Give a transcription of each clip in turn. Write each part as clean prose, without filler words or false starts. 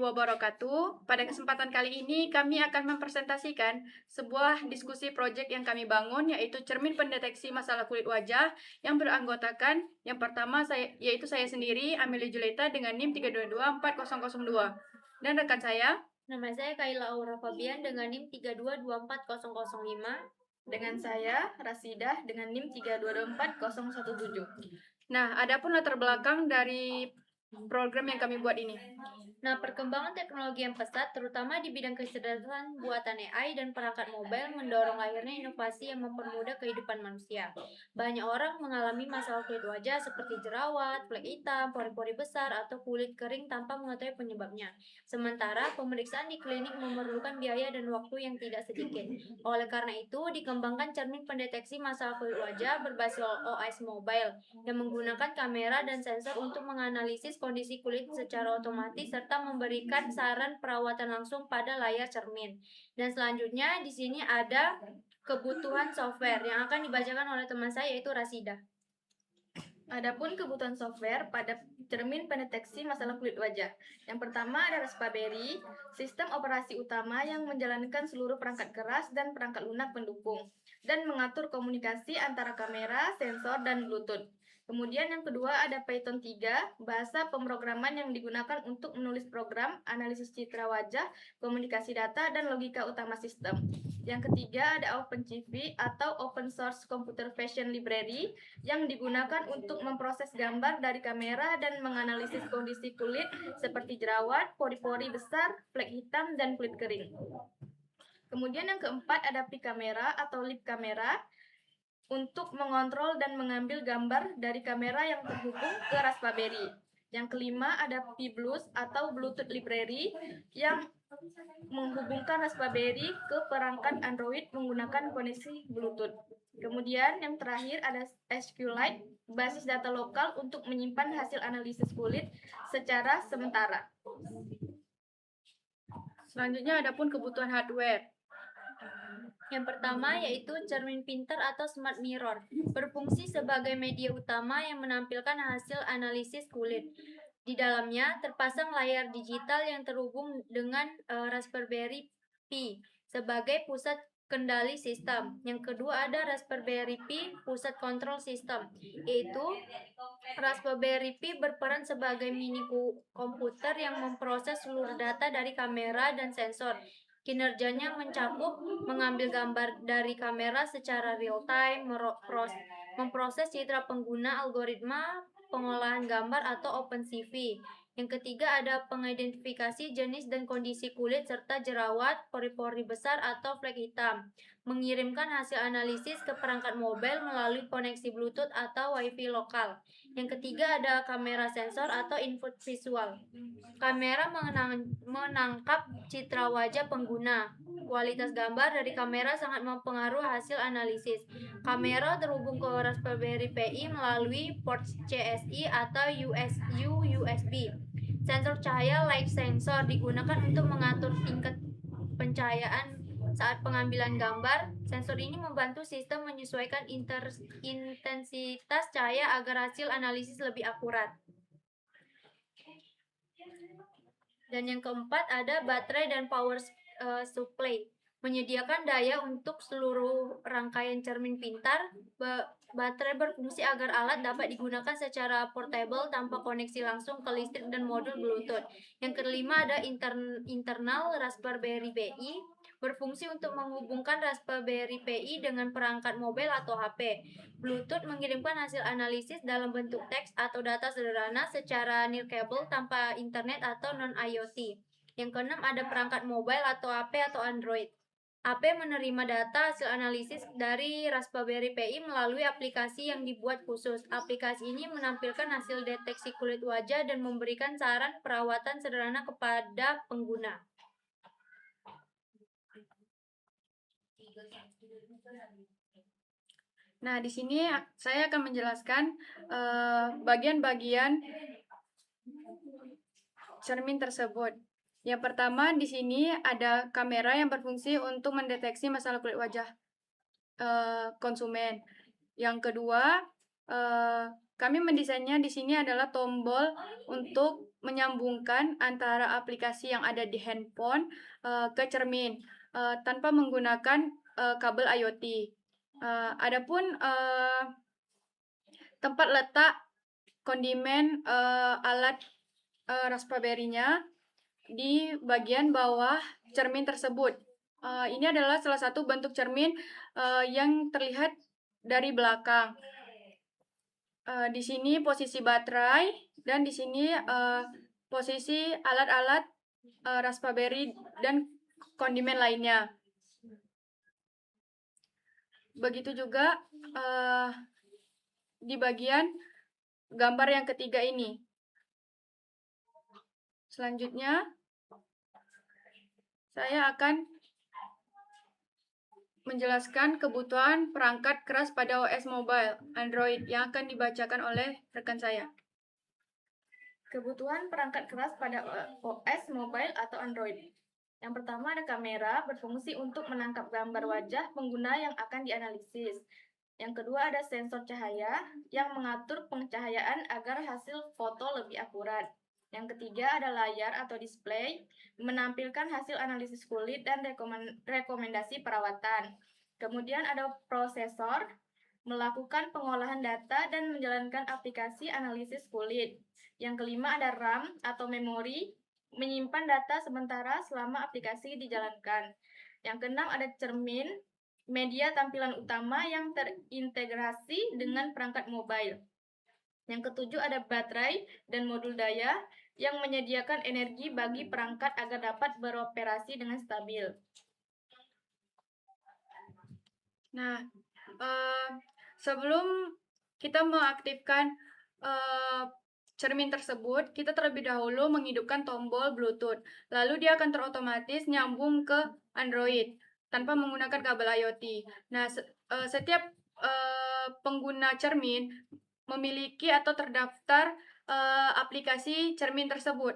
wabarakatuh. Pada kesempatan kali ini kami akan mempresentasikan sebuah diskusi proyek yang kami bangun, yaitu cermin pendeteksi masalah kulit wajah yang beranggotakan yang pertama yaitu saya sendiri, Amelia Juleta dengan NIM 3224002, dan rekan saya. Nama saya Kaila Aura Fabian dengan NIM 3224005. Dengan saya, Rasidah dengan NIM 3224017. Nah, adapun latar belakang dari program yang kami buat ini. Nah, perkembangan teknologi yang pesat, terutama di bidang kecerdasan buatan AI dan perangkat mobile, mendorong lahirnya inovasi yang mempermudah kehidupan manusia. Banyak orang mengalami masalah kulit wajah seperti jerawat, flek hitam, pori-pori besar, atau kulit kering tanpa mengetahui penyebabnya. Sementara, pemeriksaan di klinik memerlukan biaya dan waktu yang tidak sedikit. Oleh karena itu, dikembangkan cermin pendeteksi masalah kulit wajah berbasis OS mobile yang menggunakan kamera dan sensor untuk menganalisis kondisi kulit secara otomatis serta memberikan saran perawatan langsung pada layar cermin. Dan selanjutnya di sini ada kebutuhan software yang akan dibacakan oleh teman saya, yaitu Rasida. Adapun kebutuhan software pada cermin pendeteksi masalah kulit wajah. Yang pertama ada Raspberry, sistem operasi utama yang menjalankan seluruh perangkat keras dan perangkat lunak pendukung dan mengatur komunikasi antara kamera, sensor, dan Bluetooth. Kemudian yang kedua ada Python 3, bahasa pemrograman yang digunakan untuk menulis program, analisis citra wajah, komunikasi data, dan logika utama sistem. Yang ketiga ada OpenCV atau Open Source Computer Vision Library yang digunakan untuk memproses gambar dari kamera dan menganalisis kondisi kulit seperti jerawat, pori-pori besar, flek hitam, dan kulit kering. Kemudian yang keempat ada P-kamera atau lip kamera untuk mengontrol dan mengambil gambar dari kamera yang terhubung ke Raspberry. Yang kelima ada P-Blues atau Bluetooth Library yang menghubungkan Raspberry ke perangkat Android menggunakan koneksi Bluetooth. Kemudian yang terakhir ada SQLite, basis data lokal untuk menyimpan hasil analisis kulit secara sementara. Selanjutnya adapun kebutuhan hardware. Yang pertama yaitu cermin pintar atau smart mirror, berfungsi sebagai media utama yang menampilkan hasil analisis kulit. Di dalamnya terpasang layar digital yang terhubung dengan Raspberry Pi sebagai pusat kendali sistem. Yang kedua ada Raspberry Pi pusat kontrol sistem, yaitu Raspberry Pi berperan sebagai mini komputer yang memproses seluruh data dari kamera dan sensor. Kinerjanya mencakup mengambil gambar dari kamera secara real time, memproses citra pengguna, algoritma pengolahan gambar atau OpenCV. Yang ketiga ada pengidentifikasi jenis dan kondisi kulit serta jerawat, pori-pori besar atau flek hitam. Mengirimkan hasil analisis ke perangkat mobile melalui koneksi Bluetooth atau Wi-Fi lokal. Yang ketiga ada kamera sensor atau input visual. Kamera menangkap citra wajah pengguna. Kualitas gambar dari kamera sangat mempengaruhi hasil analisis. Kamera terhubung ke Raspberry Pi melalui port CSI atau USB. Sensor cahaya light sensor digunakan untuk mengatur tingkat pencahayaan saat pengambilan gambar. Sensor ini membantu sistem menyesuaikan intensitas cahaya agar hasil analisis lebih akurat. Dan yang keempat ada baterai dan power supply, menyediakan daya untuk seluruh rangkaian cermin pintar. Baterai berfungsi agar alat dapat digunakan secara portable tanpa koneksi langsung ke listrik dan modul Bluetooth. Yang kelima ada internal Raspberry Pi, berfungsi untuk menghubungkan Raspberry Pi dengan perangkat mobil atau HP. Bluetooth mengirimkan hasil analisis dalam bentuk teks atau data sederhana secara nirkabel tanpa internet atau non-IoT. Yang keenam ada perangkat mobile atau HP atau Android. HP menerima data hasil analisis dari Raspberry Pi melalui aplikasi yang dibuat khusus. Aplikasi ini menampilkan hasil deteksi kulit wajah dan memberikan saran perawatan sederhana kepada pengguna. Nah, di sini saya akan menjelaskan bagian-bagian cermin tersebut. Yang pertama di sini ada kamera yang berfungsi untuk mendeteksi masalah kulit wajah konsumen. Yang kedua, kami mendesainnya di sini adalah tombol untuk menyambungkan antara aplikasi yang ada di handphone ke cermin tanpa menggunakan kabel IoT. Adapun tempat letak kondimen alat Raspberry-nya di bagian bawah cermin tersebut. Ini adalah salah satu bentuk cermin yang terlihat dari belakang. Di sini posisi baterai dan di sini posisi alat-alat Raspberry dan kondimen lainnya. Begitu juga di bagian gambar yang ketiga ini. Selanjutnya, saya akan menjelaskan kebutuhan perangkat keras pada OS mobile Android yang akan dibacakan oleh rekan saya. Kebutuhan perangkat keras pada OS mobile atau Android. Yang pertama ada kamera, berfungsi untuk menangkap gambar wajah pengguna yang akan dianalisis. Yang kedua ada sensor cahaya yang mengatur pencahayaan agar hasil foto lebih akurat. Yang ketiga ada layar atau display, menampilkan hasil analisis kulit dan rekomendasi perawatan. Kemudian ada prosesor, melakukan pengolahan data dan menjalankan aplikasi analisis kulit. Yang kelima ada RAM atau memori, menyimpan data sementara selama aplikasi dijalankan. Yang keenam ada cermin, media tampilan utama yang terintegrasi dengan perangkat mobile. Yang ketujuh ada baterai dan modul daya yang menyediakan energi bagi perangkat agar dapat beroperasi dengan stabil. Nah, sebelum kita mengaktifkan cermin tersebut, kita terlebih dahulu menghidupkan tombol Bluetooth. Lalu dia akan terotomatis nyambung ke Android tanpa menggunakan kabel IoT. Nah, setiap pengguna cermin memiliki atau terdaftar aplikasi cermin tersebut.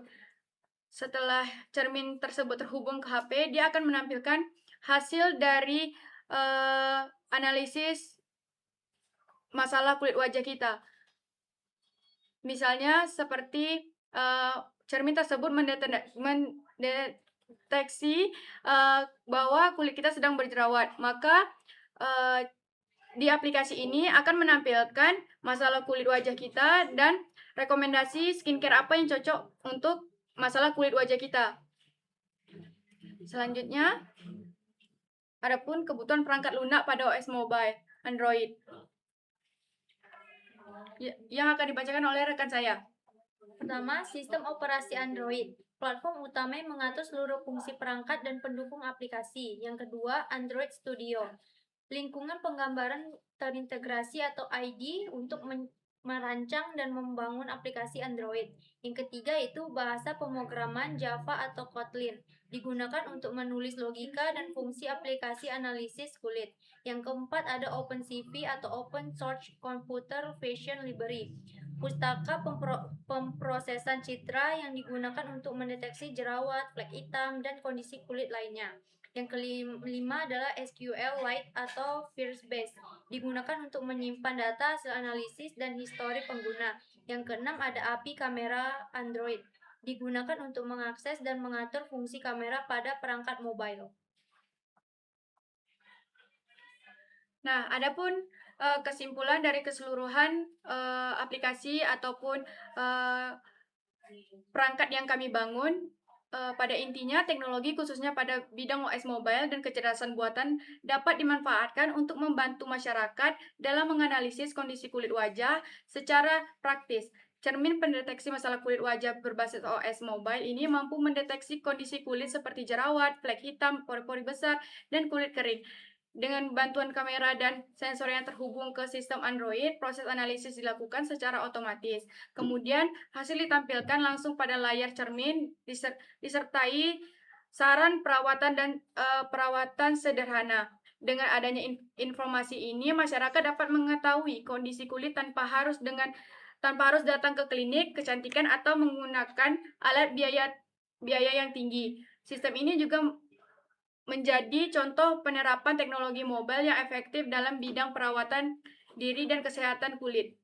Setelah cermin tersebut terhubung ke HP, dia akan menampilkan hasil dari analisis masalah kulit wajah kita. Misalnya seperti cermin tersebut mendeteksi bahwa kulit kita sedang berjerawat, maka di aplikasi ini akan menampilkan masalah kulit wajah kita dan rekomendasi skincare apa yang cocok untuk masalah kulit wajah kita. Selanjutnya, adapun kebutuhan perangkat lunak pada OS mobile Android yang akan dibacakan oleh rekan saya. Pertama, sistem operasi Android. Platform utama yang mengatur seluruh fungsi perangkat dan pendukung aplikasi. Yang kedua, Android Studio. Lingkungan penggambaran terintegrasi atau ID untuk merancang dan membangun aplikasi Android. Yang ketiga itu bahasa pemrograman Java atau Kotlin, digunakan untuk menulis logika dan fungsi aplikasi analisis kulit. Yang keempat ada OpenCV atau Open Source Computer Vision Library, pustaka pemrosesan citra yang digunakan untuk mendeteksi jerawat, flek hitam, dan kondisi kulit lainnya. Yang kelima adalah SQLite atau First Base, digunakan untuk menyimpan data hasil analisis dan histori pengguna. Yang keenam ada API kamera Android, digunakan untuk mengakses dan mengatur fungsi kamera pada perangkat mobile. Nah, adapun kesimpulan dari keseluruhan aplikasi ataupun perangkat yang kami bangun, pada intinya teknologi khususnya pada bidang OS mobile dan kecerdasan buatan dapat dimanfaatkan untuk membantu masyarakat dalam menganalisis kondisi kulit wajah secara praktis. Cermin pendeteksi masalah kulit wajah berbasis OS mobile ini mampu mendeteksi kondisi kulit seperti jerawat, flek hitam, pori-pori besar, dan kulit kering. Dengan bantuan kamera dan sensor yang terhubung ke sistem Android, proses analisis dilakukan secara otomatis. Kemudian, hasil ditampilkan langsung pada layar cermin disertai saran perawatan dan perawatan sederhana. Dengan adanya informasi ini, masyarakat dapat mengetahui kondisi kulit tanpa harus datang ke klinik kecantikan atau menggunakan alat biaya yang tinggi. Sistem ini juga menjadi contoh penerapan teknologi mobile yang efektif dalam bidang perawatan diri dan kesehatan kulit.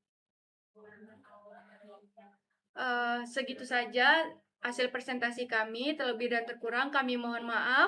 Segitu saja hasil presentasi kami. Terlebih dan terkurang kami mohon maaf.